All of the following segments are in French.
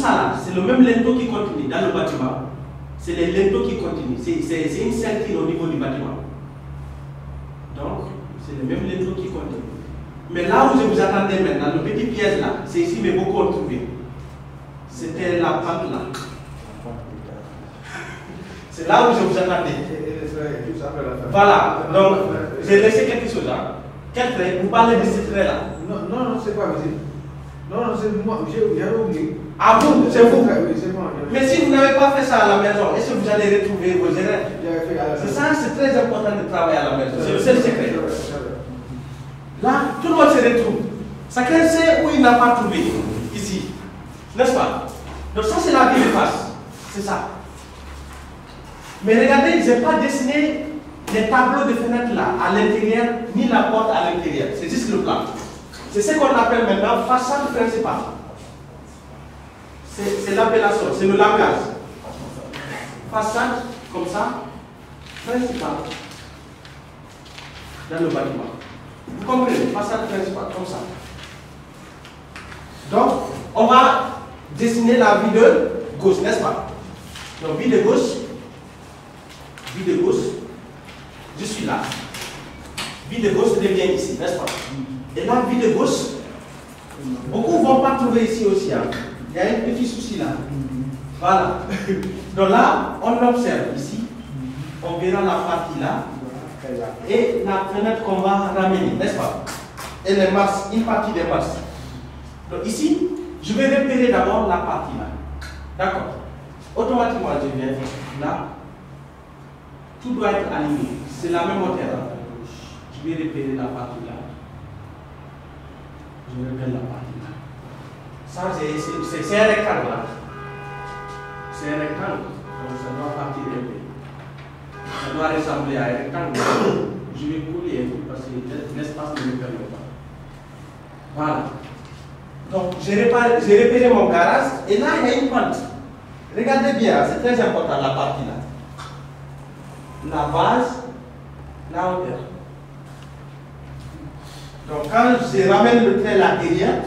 ça là, c'est le même linteau qui continue dans le bâtiment. C'est les linteaux qui continuent. C'est une ceinture au niveau du bâtiment. Donc, c'est le même linteau qui continue. Mais là où je vous attendais maintenant, le petit piège là, c'est ici, mais beaucoup ont trouvé. C'était la pente là. C'est là où je vous attendais. Voilà, donc j'ai laissé quelque chose là. Quel trait? Vous parlez de ce trait là? Non, c'est pas visible. Non, c'est moi, j'avais oublié. Ah vous, c'est vous? Oui, c'est moi. Mais si vous n'avez pas fait ça à la maison, est-ce que vous allez retrouver vos erreurs? C'est ça, c'est très important de travailler à la maison. C'est le seul secret. Là, tout le monde se retrouve. Chacun sait où il n'a pas trouvé. Ici. N'est-ce pas? Donc ça, c'est la vie de face. C'est ça. Mais regardez, je n'ai pas dessiné les tableaux de fenêtres là, à l'intérieur, ni la porte à l'intérieur. C'est juste le plan. C'est ce qu'on appelle maintenant façade principale. C'est l'appellation, c'est le langage. Façade, comme ça, principale. Dans le bâtiment. Vous comprenez? Façade principale, comme ça. Donc, on va dessiner la vue de gauche, n'est-ce pas? Donc, vue de gauche, je suis là. Vue de gauche devient ici, n'est-ce pas? Et la vue de gauche, beaucoup ne vont pas trouver ici aussi. Hein. Il y a un petit souci là. Voilà. Donc là, on observe ici. On verra la partie là. Et la fenêtre qu'on va ramener, n'est-ce pas? Et les masses, une partie des masses. Donc ici, je vais repérer d'abord la partie là. D'accord. Automatiquement, je viens là. Tout doit être aligné. C'est la même hauteur. Je vais repérer la partie là. Je repère la partie là. Ça, c'est un rectangle là. C'est un rectangle. Donc ça doit partir un peu. Ça doit ressembler à un rectangle. Je vais couler un peu parce que l'espace ne me permet pas. Voilà. Donc j'ai repéré mon garage et là il y a une pente. Regardez bien, c'est très important la partie là. La base, la hauteur. Donc quand je ramène le trait là derrière,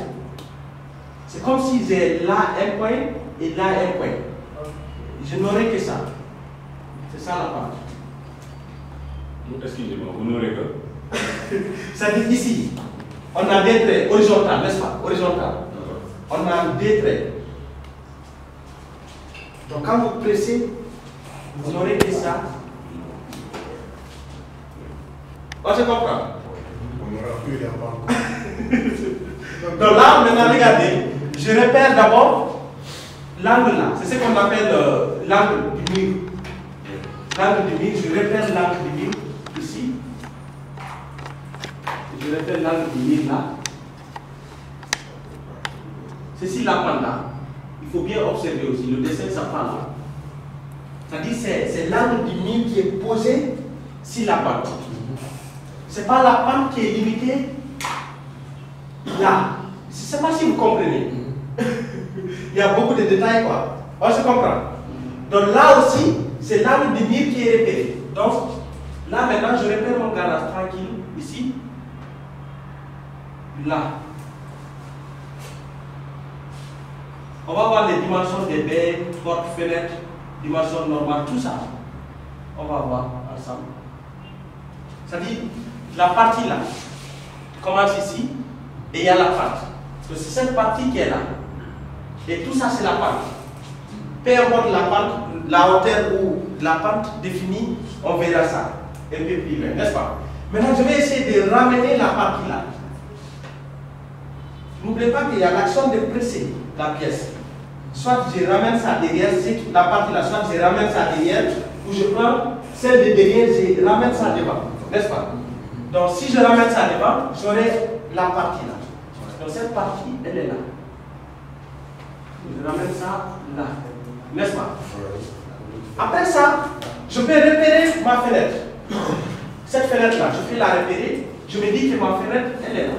c'est comme si j'ai là un point et là un point. Je n'aurai que ça. C'est ça la pente. Excusez-moi, vous n'aurez que? Ça dit ici, on a des traits horizontaux, n'est-ce pas? Horizontal. On a des traits. Donc quand vous pressez, vous n'aurez que ça. On se comprend? On aura plus les banques. Donc là, maintenant, regardez, je repère d'abord l'angle là. C'est ce qu'on appelle l'angle du mur. L'angle du mur, je repère l'angle du mur ici. Je repère l'angle du mur là. Ceci la pente là. Il faut bien observer aussi, le dessin ça prend là. C'est-à-dire c'est l'angle du mur qui est posé sur la pente. Ce n'est pas la pente qui est limitée là. Je ne sais pas si vous comprenez. Il y a beaucoup de détails quoi. On se comprend. Donc là aussi, c'est l'angle du mur qui est repéré. Donc là maintenant, je repère mon garage tranquille ici. Là. On va voir les dimensions des baies, portes, fenêtres, dimensions normales, tout ça. On va voir ensemble. C'est-à-dire, la partie là commence ici et il y a la pente. Donc c'est cette partie qui est là. Et tout ça c'est la pente. Peu importe la pente, la hauteur ou la pente définie, on verra ça un peu plus loin, n'est-ce pas? Maintenant je vais essayer de ramener la partie là. N'oubliez pas qu'il y a l'action de presser la pièce. Soit je ramène ça derrière, c'est la partie là, soit je ramène ça derrière, ou je prends celle de derrière, je ramène ça devant, n'est-ce pas? Donc si je ramène ça devant, j'aurai la partie là. Donc cette partie, elle est là. Je ramène ça là, n'est-ce pas? Après ça, je peux repérer ma fenêtre. Cette fenêtre là, je peux la repérer. Je me dis que ma fenêtre, elle est là.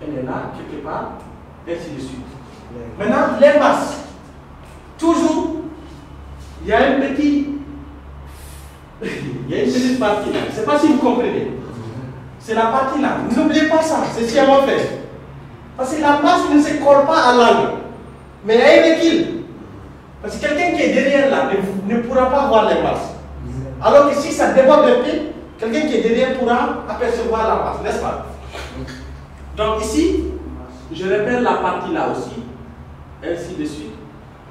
Elle est là, quelque part, ainsi de suite. Maintenant, les masses. Toujours, il y a un petit. Il y a une petite partie là. Je ne sais pas si vous comprenez. C'est la partie là. N'oubliez pas ça. C'est ce qu'on fait. Parce que la masse ne se colle pas à l'angle. Mais il y a un véhicule. Parce que quelqu'un qui est derrière là ne pourra pas voir les masses. Alors que si ça déborde un peu, quelqu'un qui est derrière pourra apercevoir la masse, n'est-ce pas? Donc ici, je repère la partie là aussi, ainsi de suite.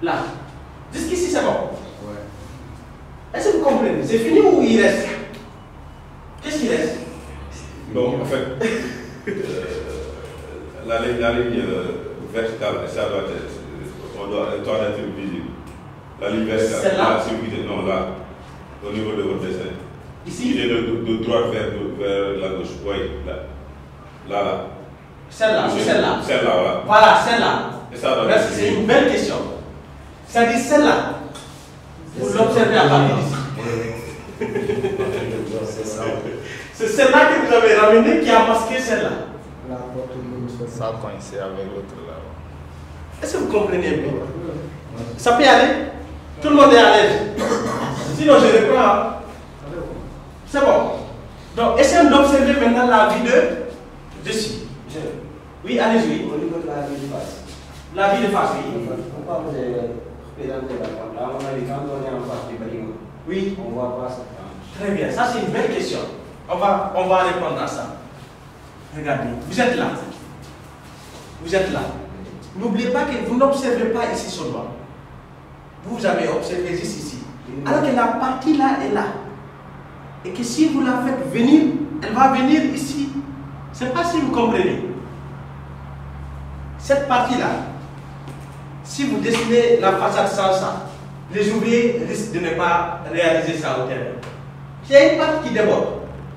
Là. Jusqu'ici c'est bon. Ouais. Est-ce que vous comprenez? C'est fini ou il reste? Qu'est-ce qu'il reste? Bon, en fait, la ligne verticale, ça doit être visible. La ligne verticale, celle-là? Non, là, au niveau de votre dessin. Ici? Il est de droite vers la gauche. Oui, là. Là. Celle-là ou celle-là? Celle-là, voilà. Voilà, celle-là. Et ça doit Merci, c'est une belle question. C'est-à-dire celle-là. Vous l'observez à partir d'ici. C'est celle-là que vous avez ramenée qui a masqué celle-là. Ça coïncide avec l'autre là. Est-ce que vous comprenez un peu? Ça peut aller? Tout le monde est à l'aise. Sinon, je reprends. C'est bon. Donc, essayons d'observer maintenant la vie de dessus. Oui, allez-y. Au niveau de la vie de face. La vie de face, oui. Pourquoi vous avez présenté la forme? Là, on a dit quand on est en face du bâtiment, Oui. on ne voit pas ça. Très bien, ça c'est une belle question. On va répondre à ça. Regardez, vous êtes là. Vous êtes là. N'oubliez pas que vous n'observez pas ici seulement. Vous avez observé juste ici. Alors que la partie là est là. Et que si vous la faites venir, elle va venir ici. Je ne sais pas si vous comprenez. Cette partie-là, si vous dessinez la façade sans ça, les ouvriers risquent de ne pas réaliser ça au terrain. Il y a une partie qui déborde.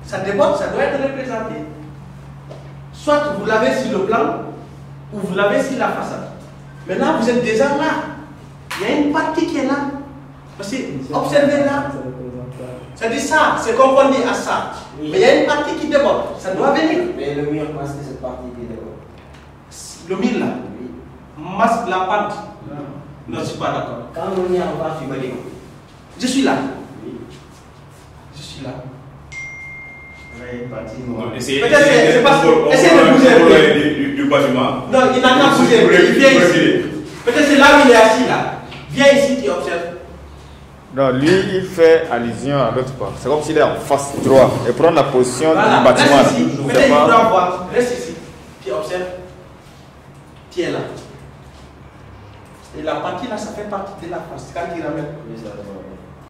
Ça déborde, ça doit être représenté. Soit vous l'avez sur le plan, ou vous l'avez sur la façade. Maintenant, vous êtes déjà là. Il y a une partie qui est là. Parce que, observez là. Ça dit ça, c'est comme on dit à ça. Oui. Mais il y a une partie qui déborde. Ça doit venir. Mais le mur masque cette partie qui déborde. Le mur là, Oui. masque la pente. Non, je ne suis pas d'accord. Quand on est en face du bâtiment, Je suis là. oui. Je suis là. Donc, essayez Peut-être c'est parce que- essayez de bouger un peu. du bâtiment. Non, il n'a qu'à bouger. Il vient ici. Peut-être c'est là où il est assis là. Viens ici, tu observes. Non, lui, il fait allusion à l'autre part. C'est comme s'il est en face droit et prendre la position Voilà, du bâtiment. reste ici. C'est Peut-être il pas- pourra voir. Reste ici. Tu observes. Tu es là. Et la partie là, ça fait partie de la face. Quand il ramène. Oui, ça déborde.